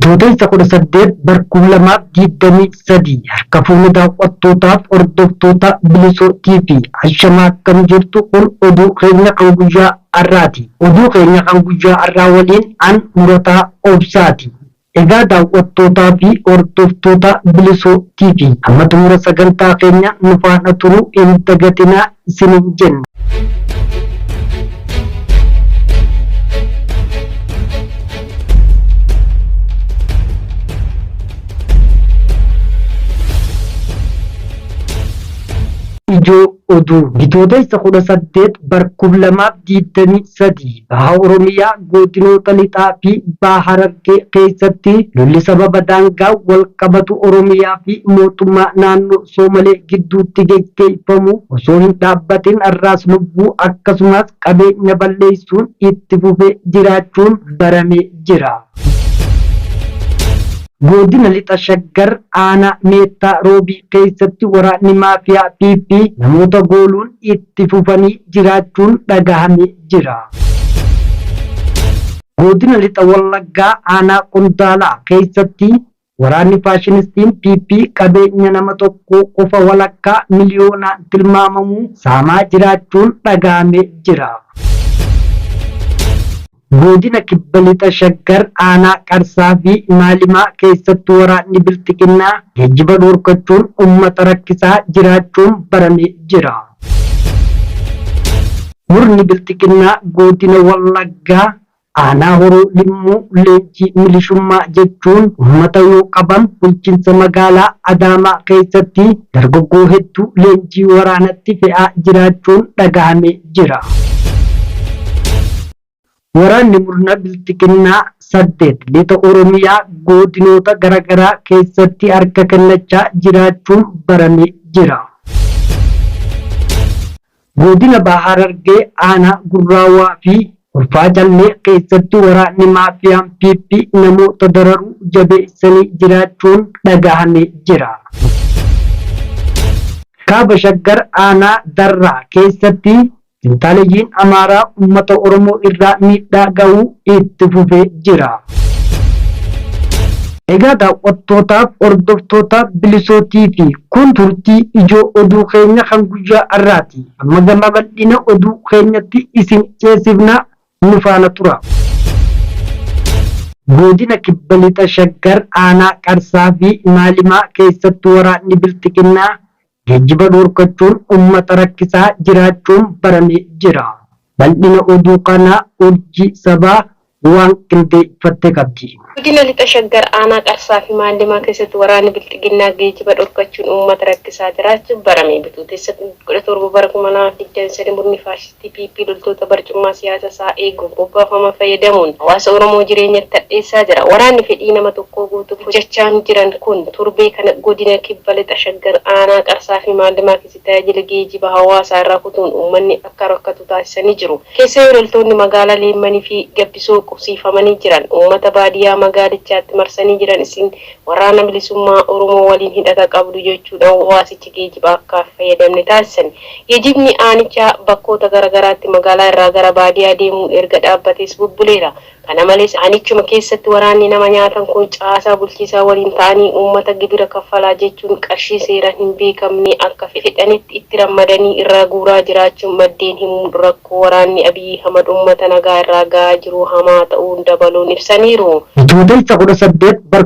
Bitootessa 18 2023 harka fuula daawwattootaaf hordoftoota Bilisoo TV ashamaa akkam jirtu kun oduu keenya kan guyyaa har'aati. Oduu keenya kan guyyaa har'aa waliin an Murataa Obsaati. Egaa daawwattootaa fi hordoftoota Bilisoo TV amma xumura sagantaa keenya nu faana turuu hin dagatinaa isiniin jenna. Ijoo oduu bitootessa 18 2023 baha Oromiyaa godinoota lixaa fi baha Harargee keessatti lolli sababa daangaa wal qabatu Oromiyaa fi mootummaa naannoo Soomalee gidduutti geggeeffamu osoo hin dhaabbatin har'aas lubbuu akkasumas qabeenya balleessuun itti fufee jiraachuun baramee jira. Godina lixa Shaggar aanaa Meettaa Roobii keessatti waraanni maafiyaa PP namoota gooluun itti fufanii jiraachuun dhagahamee jira. Godina lixa Wallaggaa aanaa Qondaalaa keessatti waraanni faashinistiin PP qabeenya nama tokko qofa walakkaa miliyoonaan tilmaamamu saamaa jiraachuun dhagahamee jira. Godina kibba lixa Shaggar aanaa Qarsaa fi Maalimaa keessatti waraanni bilxiginnaa geejjiba dhorkachuun uummata rakkisaa jiraachuun baramee jira. Murni bilxiginnaa godina Wallaggaa aanaa Horoo Limmuu leenjii milishummaa jechuun uummata yoo qaban bulchiinsa magaalaa Adaamaa keessatti dargaggoo hedduu leenjii waraanatti fe'aa jiraachuun dhagahamee jira. Waraanni murna bilxiginnaa 8 lixa Oromiyaa godinoota garaagaraa keessatti harka kennachaa jiraachuun baramee jira. Godina baha Harargee aanaa Gurraawaa fi Ulfaa Jallee keessatti waraanni maafiyaan PP namoota dararuu jabeessanii jiraachuun dhagahamee jira. Kaaba Shaggar aanaa Darraa keessatti Intaaliyiin Amaaraa uummata Oromoo irraa miidhaa ga'uu itti fufee jira. Egaa daawwattootaaf hordoftoota Bilisoo TV kun turtii ijoo oduu keenya kan guyyaa har'aati. Amma gama bal'ina oduu keenyatti isin ceesifna nu faana tura. Godina kibba lixa Shaggar aanaa Qarsaa fi Maalimaa keessatti waraanni bilxiginnaa geejjiba dhorkachuun uummata rakkisaa jiraachuun baramee jira. Bal'ina oduu kanaa hojii sabaa waan qindeeffatte qabdi. Godina lixa Shaggar aanaa Qarsaa fi Maalimaa keessatti waraanni bilxiginnaa geejjiba dhorkachuun uummata rakkisaa jiraachuun baramee bitootessa 17 bara 2023 murni faashistii PP loltoota barcummaa siyaasa isaa eeguuf bobbaafama fayyadamuun hawaasa Oromoo jireenyatti hadheessaa jira. Waraanni fedhii nama tokkoo guutuuf hojjechaa jiran kun turbee kana godina kibba lixa Shaggar aanaa Qarsaa fi Maalimaa keessatti tajaajila geejjiba hawaasaa irraa kutuun uummanni akka rakkatu taasisanii jiru. Keessa loltoonni magaalaa Leemmanii fi Gabbisoo qubsiifamanii jiran uummata baadiyyaa magaalichaatti marsanii jiran isin waraana bilisummaa Oromoo waliin hidhata qabdu jechuudhaan hawaasichi geejjiba akka fayyadamne taasisan. Geejjibni aanichaa bakkoota garaagaraatti magaalaa irraa gara baadiyyaa deemuun erga dhaabbatees bubbuleera. Kana malees aanichuma keessatti waraanni nama nyaatan kun caasaa bulchiisaa waliin ta'anii uummata gibira kaffalaa jechuun qarshii seeraan hin beekamne akka fedhanitti itti ramadanii irraa guuraa jiraachuun maddeen himuun rakkoo waraanni Abiy Ahmad uummata nagaa irraa gahaa jiru hamaa ta'uun dabaluun ibsaniiru. Bitootessa 18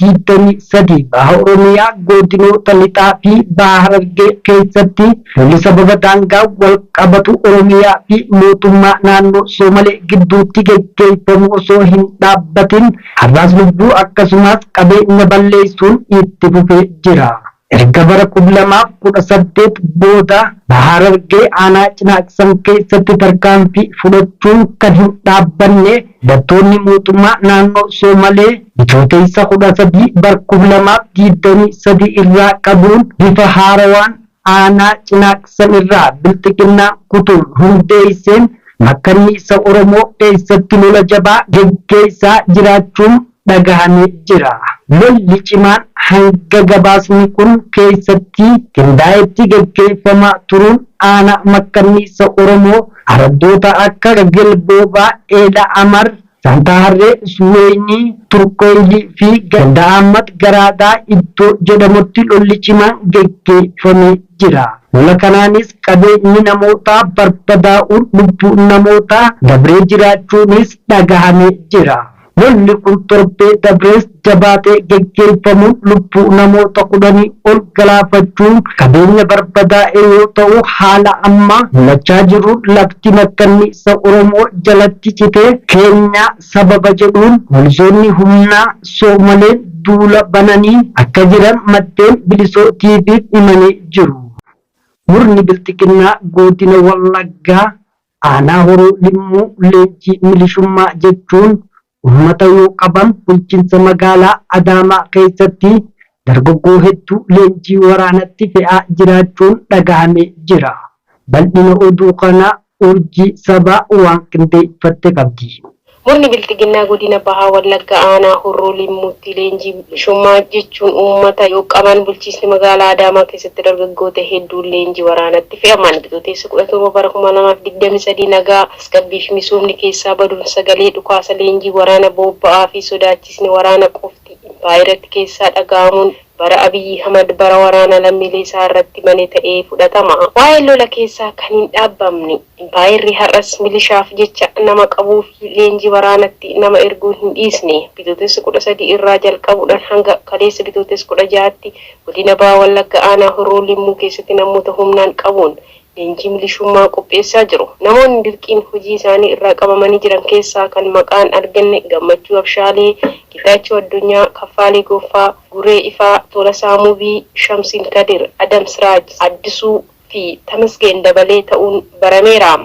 2023 baha Oromiyaa godinoota lixaa fi baha Harargee keessatti lolli sababa daangaa wal qabatu Oromiyaa fi mootummaa naannoo Soomalee gidduutti geggeeffamu osoo hin dhaabbatin har'aas lubbuu akkasumas qabeenya balleessuun itti fufee jira. Erga bara 2018 booda baha Harargee aanaa Cinaaqsan keessatti tarkaanfii fudhachuun kan hin dhaabbanne hidhattoonni mootummaa naannoo Soomalee bitootessa 13 2023 irraa qabuun bifa haarawaan aanaa Cinaaqsan irraa bilxiginnaa kutuun hundeesseen makkanniisa Oromoo keessatti lola jabaa geggeessaa jiraachuun dhagahamee jira. Lolli cimaan hanga gabaasni kun keessatti qindaa'etti geggeeffamaa turuun aanaa makkanniisa Oromoo araddoota akka Gelboobaa, Eela Amar, Santaarree Suweenii Turkoilii fi Ganda Ahmad Garaadaa iddoo jedhamutti lolli cimaan geggeeffamee jira. Lola kanaanis qabeenyi namootaa barbadaa'uun lubbuun namootaa dabree jiraachuunis dhagahamee jira. Lolli kun torbee dabrees jabaatee geggeeffamuun lubbuu namoota 10 ol galaafachuun qabeenya barbadaa'e yoo ta'u, haala amma mul'achaa jiruun lafti makkanniisa Oromoo jalatti citee keenyaa sababa jedhuun poolisoonni humnaa Soomaleen duula bananii akka jiran maddeen Bilisoo TV'f himanii jiru. Murni Bilxiginnaa godina Wallaggaa aanaa Horoo Limmuu leenjii milishummaa jechuun uummata yoo qaban bulchiinsa magaalaa Adaamaa keessatti dargaggoo hedduu leenjii waraanatti fe'aa jiraachuun dhagahamee jira. Bal'ina oduu kanaa urjii sabaa waan qindeeffatte qabdi. Murni Bilxiginnaa godina Bahaa Wallaggaa aanaa Horroo Limmuutti leenjii milishummaa jechuun uummata yoo qaban bulchiinsi magaalaa Adaamaa keessatti dargaggoota hedduun leenjii waraanatti fe'aman. Bitootessa 17 bara 2023 nagaa tasgabbii fi misoomni keessaa baduun sagalee dhukaasa leenjii waraana bobba'aa fi sodaachisni waraana qofti impaayirratti keessaa dhaga'amuun bara Abiyyi Ahmad bara waraana lammiilee isaa irratti bane ta'ee fudhatama. Waa'ee lola keessaa kan hin dhaabamne impaayirri har'as milishaaf jecha nama qabuuf leenjii waraanatti nama erguun hin dhiisne. Bitootessa 13 irraa jalqabuudhaan hanga kaleessa bitootessa 16tti godina Bahaa Wallaggaa aanaa Horroo Limmuu keessatti namoota humnaan qabuun leenjii milishummaa qopheessaa jiru. Namoonni dirqiin hojii isaanii irraa qabamanii jiran keessaa kan maqaan arganne Gammachuu Abshaalee, Gitaachoo Addunyaa, Kaffaalee Goffaa, Guree Ifaa, Tolasaa Mubii, Shamsiin Kadir, Adam Siraaj, Addisuu fi Tamasgeen Dabalee ta'uun barameera.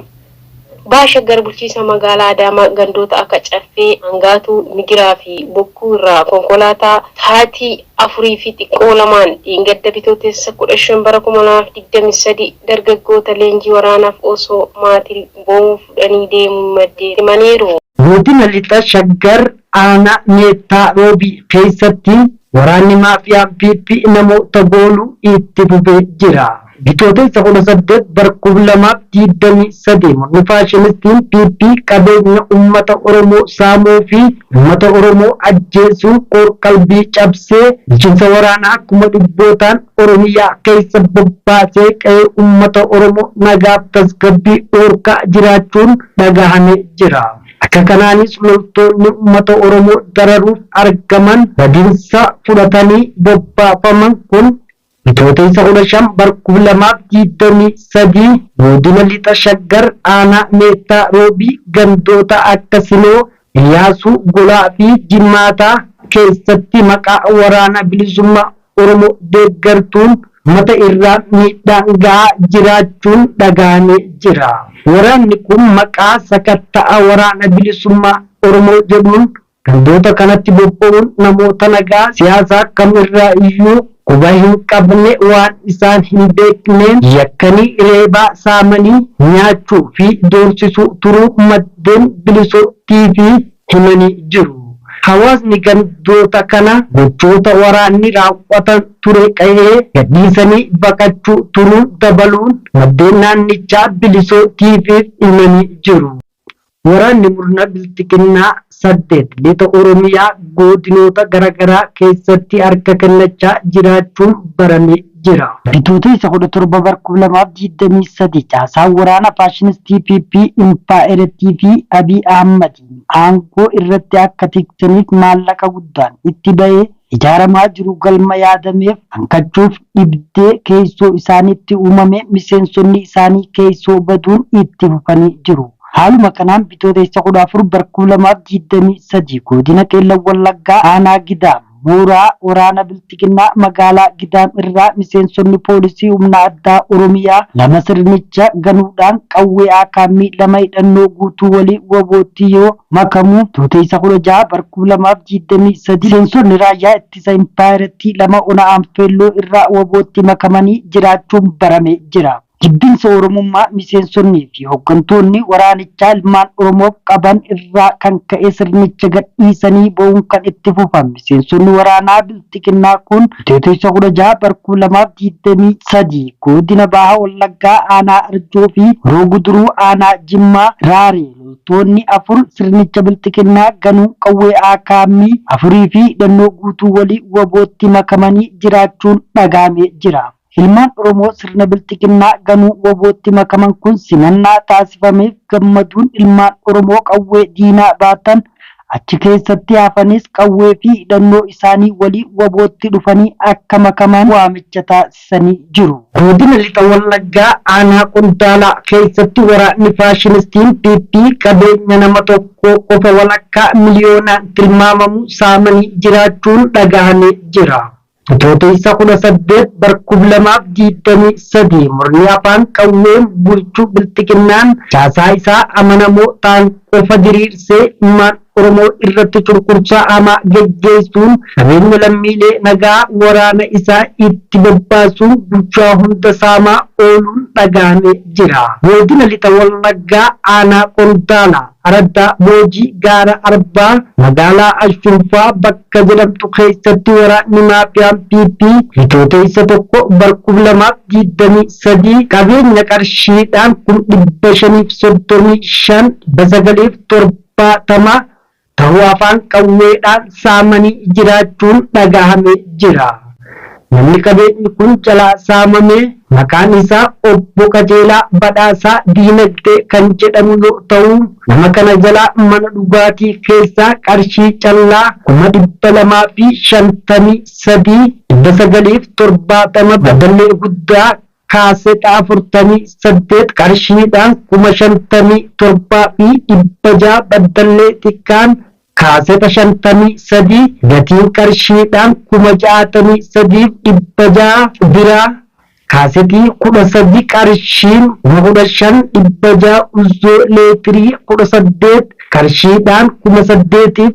Baashaggar bulchiinsa magaalaa Adaamaa gandoota akka Caffee, Hangaatuu, Migiraa fi Bokkuu irraa konkolaataa sa'aatii 4 fi xiqqoo lamaan dhiingadda bitootessa 15 bara 2023 dargaggoota leenjii waraanaaf osoo maatii boonuu fudhanii deemuun maddeen himaniiru. Godina Lixa Shaggar aanaa Meettaa Roobii keessatti waraanni maafiyaan PP namoota gooluu itti fufee jira. Bitootessa 18 bara 2023 murni faashinistiin PP qabeenya uummata Oromoo saamuu fi uummata Oromoo ajjeesuu qalbii cabsee bulchiinsa waraanaa kuma dhibbootaan Oromiyaa keessa bobbaasee qe'ee uummata Oromoo nagaaf tasgabbii dhorkaa jiraachuun dhagahamee jira. Akka kanaanis loltoonni uummata Oromoo dararuuf argaman badiinsa fudhatanii bobbaafaman kun bitootessa 15 bara 2023 godina Lixa Shaggar aanaa Meettaa Roobii gandoota akka Sinoo, Iyyaasuu, Golaa fi Jimmaataa keessatti maqaa waraana bilisummaa Oromoo deeggartuun uummata irraa miidhaan gahaa jiraachuun dhagahamee jira. Waraanni kun maqaa sakatta'a waraana bilisummaa Oromoo jedhuun gandoota kanatti bobba'uun namoota nagaa siyaasaa kamirraa iyyuu quba hin qabne waan isaan hin beekneen yakkanii reebaa saamanii nyaachuu fi doorsisuu turuu maddeen Bilisoo TV himanii jiru. Hawaasni gandoota kana gochoota waraanni raawwatan ture qe'ee gadhiisanii baqachuu turuu dabaluun maddeen naannichaa Bilisoo TV'f himanii jiru. Waraanni murna Bilxiginnaa 8 lixa Oromiyaa godinoota garaagaraa keessatti harka kennachaa jiraachuun baramee jira. Bitootessa 17 bara 2023 caasaan waraana faashinistii PP impaayirettii fi Abiy Ahmad aangoo irratti akka tiksaniif maallaqa guddaan itti bahee ijaaramaa jiru galma yaadameef hanqachuuf dhibdee keessoo isaaniitti uumame miseensonni isaanii keessoo baduun itti fufanii jiru. Haaluma kanaan bitootessa 14 bara 2023 godina Qeellam Wallaggaa aanaa Gidaam mooraa waraana Bilxiginnaa magaalaa Gidaam irraa miseensonni poolisii humna addaa Oromiyaa lama sirnicha ganuudhaan qawwee akaamii lama hidhannoo guutuu walii wabootti yoo makamu bitootessa 16 bara 2023 miseensonni raayyaa ittisa impaayirettii lama ona Anfeelloo irraa wabootti makamanii jiraachuun baramee jira. jibbinsa Oromummaa miseensonnii fi hooggantoonni waraanichaa ilmaan Oromoof qaban irraa kan ka'e sirnicha gadhiisanii ba'uun kan itti fufan. Miseensonni waraanaa Bilxiginnaa kun Bitootessa 16 bara 2023 godina Baha Wallaggaa aanaa Arjoo fi Horoo Guduruu aanaa Jimmaa Raaree loltoonni afur sirnicha Bilxiginnaa ganuu qawwee akaamii afurii fi hidhannoo guutuu walii wabootti makamanii jiraachuun dhagahamee jira. Ilmaan Oromoo sirna Bilxiginnaa ganuu wabootti makaman kun simannaa taasifameef gammaduun ilmaan Oromoo qawwee diinaa baatan achi keessatti hafanis qawwee fi hidhannoo isaanii walii wabootti dhufanii akka makaman waamicha taasisanii jiru. Godina Lixa Wallaggaa aanaa Qondaalaa keessatti waraanni faashinistiin PP qabeenya nama tokko qofa walakkaa miliyoonaan tilmaamamu saamanii jiraachuun dhagahamee jira. Bitootessa 18 bara 2023 murni afaan qawween bulchuu Bilxiginnaan caasaa isaa amanamoo ta'an qofa diriirsee ilmaan Oromoo irratti cunqursaa hamaa geggeessuun qabeenya lammiilee nagaa waraana isaa itti bobbaasuun bulchaa hunda saamaa ooluun dhagahamee jira. Godina Lixa Wallaggaa aanaa Qondaalaa Araddaa Boojii Gaara Arbaa magaalaa Ashunfaa bakka jedhamtu keessatti waraanni maafiyaan PP Bitootessa 1 bara 2023 qabeenya qarshiidhaan 535 970 ta'uu afaan qawweedhaan saamanii jiraachuun dhagahamee jira. Namni qabeenyi kun jalaa saamame maqaan isaa Obbo Qajeelaa Badhaasaa Diinagdee kan jedhamu yoo ta'u nama kana jalaa mana dhugaatii keessaa qarshii callaa 253,970 badallee guddaa kaasexa 48 qarshiidhaan 57,600 badallee xiqqaan kaasexa 53 gatiin qarshiidhaan 63,600 biraa kaasetii 13 qarshiin 15,600 uzoo leetirii 18 qarshiidhaan 8,100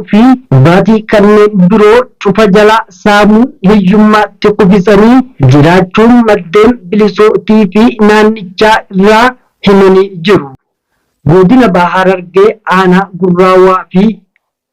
fi dhugaatii kanneen biroo cufa jala saamuu hiyyummaatti kufisanii jiraachuun maddeen bilisootii fi naannichaa irraa himanii jiru. Godina Bahaa Harargee aanaa Gurraawaa fi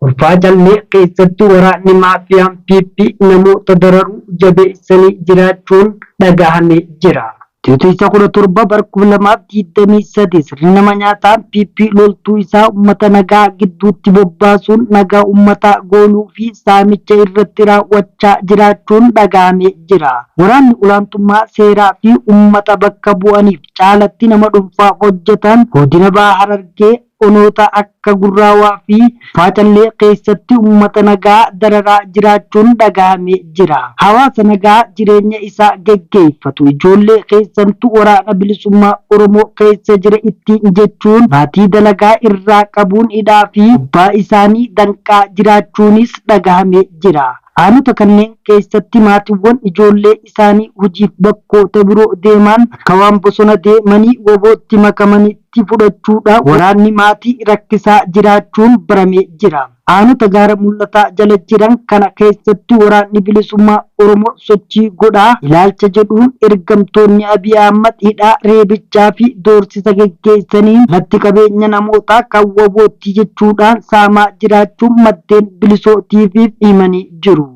Ulfaa Jallee keessatti waraanni maafiyaan PP namoota dararuu jabeessanii jiraachuun dhagahamee jira. Bitootessa 17 bara 2023 sirni nama nyaataan PP loltuu isaa uummata nagaa gidduutti bobbaasuun nagaa uummataa gooluu fi saamicha irratti raawwachaa jiraachuun dhagahamee jira. Waraanni olaantummaa seeraa fi uummata bakka bu'aniif caalatti nama dhuunfaa hojjetan godina Bahaa Harargee onoota akka Gurraawaa fi Ulfaa Jallee keessatti uummata nagaa dararaa jiraachuun dhagahamee jira. Hawaasa nagaa jireenya isaa geggeeffatu ijoollee keessattuu waraana bilisummaa Oromoo keessa jira ittiin jechuun maatii dalagaa irraa qabuun hidhaa fi gubbaa isaanii danqaa jiraachuunis dhagahamee jira. Aanota kanneen keessatti maatiiwwan ijoollee isaanii hojiif bakkoota biroo deeman akka waan bosona deemanii wabootti makamanitti fudhachuudhaan waraanni maatii rakkisaa jiraachuun baramee jira. Aanota gaara mul'ataa jala jiran kana keessatti waraanni bilisummaa Oromoo sochii godhaa ilaalcha jedhuun ergamtoonni Abiy Ahmad hidhaa reebichaa fi doorsisa geggeessanii latti qabeenya namootaa kan wabootti jechuudhaan saamaa jiraachuun maddeen bilisootiif himanii jiru.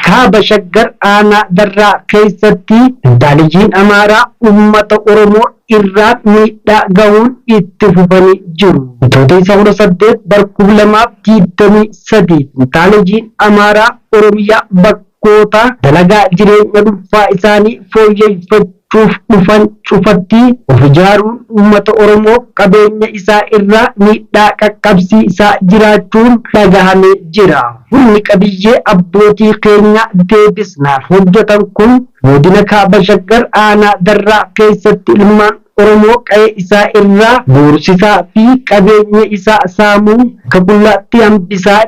Kaaba Shaggar aanaa Darraa keessatti intaalijiin Amaaraa uummata Oromoo irraan miidhaa gahuun itti fufanii jiru. Bitootessa 18 bara 2023 intaalijiin Amaaraa Oromiyaa bakkoota dalagaa jireenya dhuunfaa isaanii fooyyeffachuuf dhufan cufatti of ijaaruun uummata Oromoo qabeenya isaa irraa miidhaa qaqqabsiisaa jiraachuun dhagahamee jira. Humni qabiyyee abbootii keenya deebisnaaf hojjetan kun godina Kaaba Shaggar aanaa Darraa keessatti ilmaan Oromoo qe'ee isaa irraa boorsisaa fi qabeenya isaa saamuu akka qullaatti hambisaa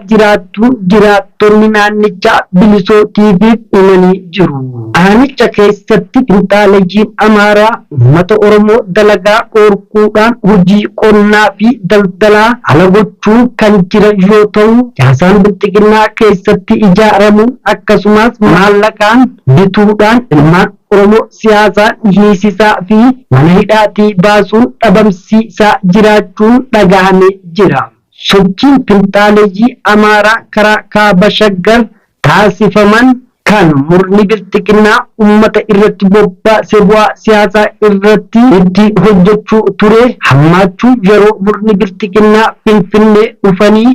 jiraattonni naannichaa bilisootiif himanii jiru. Aanicha keessatti intaalijiin Amaaraa uummata Oromoo dalagaa dhorkuudhaan hojii qonnaa fi daldalaa ala gochuu kan jiran yoo ta'u, caasaan Bilxiginnaa keessatti ijaaramu akkasumas maallaqaan bituudhaan ilmaan Oromoo siyaasaan hiisisaa fi mana hidhaatii baasuun dhabamsiisaa jiraachuun dhagahamee jira. Sochiin finxaaleeyyii Amaaraa karaa kaaba Shaggar taasifaman kan murni bilxiginnaa uummata irratti bobbaasee bu'aa siyaasaa irratti itti hojjechuu ture hammaachuu yeroo murni bilxiginnaa Finfinnee dhufanii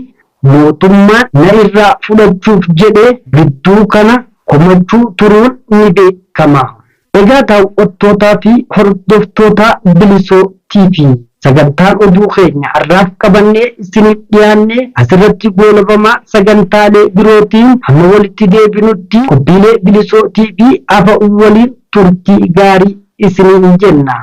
mootummaan na irraa fudhachuuf jedhee gidduu kana komachuu turuun ni beekama. Egaa daawwattootaa fi hordoftoota Bilisoo TV sagantaan oduu keenya har'aaf qabannee isiniif dhiyaanne asirratti goolabamaa sagantaalee birootiin hamma walitti deebinutti qophiilee Bilisoo TV afa waliin turtii gaarii isiniin jenna.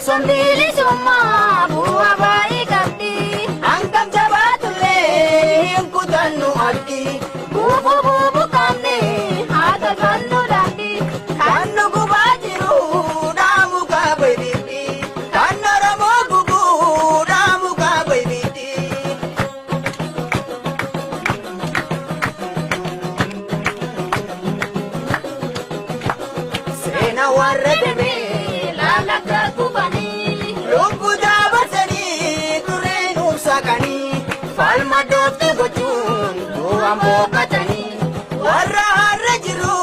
Somebody summa bu'a baay'ee qabdi hangam jabaatullee hin kutannu abdi buufu qabne haata kannu daandi kan nu gubaa jiru dhaamu qaba ibiddi kan Oromoo gubu dhaamu qaba ibiddi. Seena warra demee laalakka gubanii falma doofte gochuun du'a mookatanii warra har'a jiru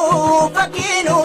fakkiinu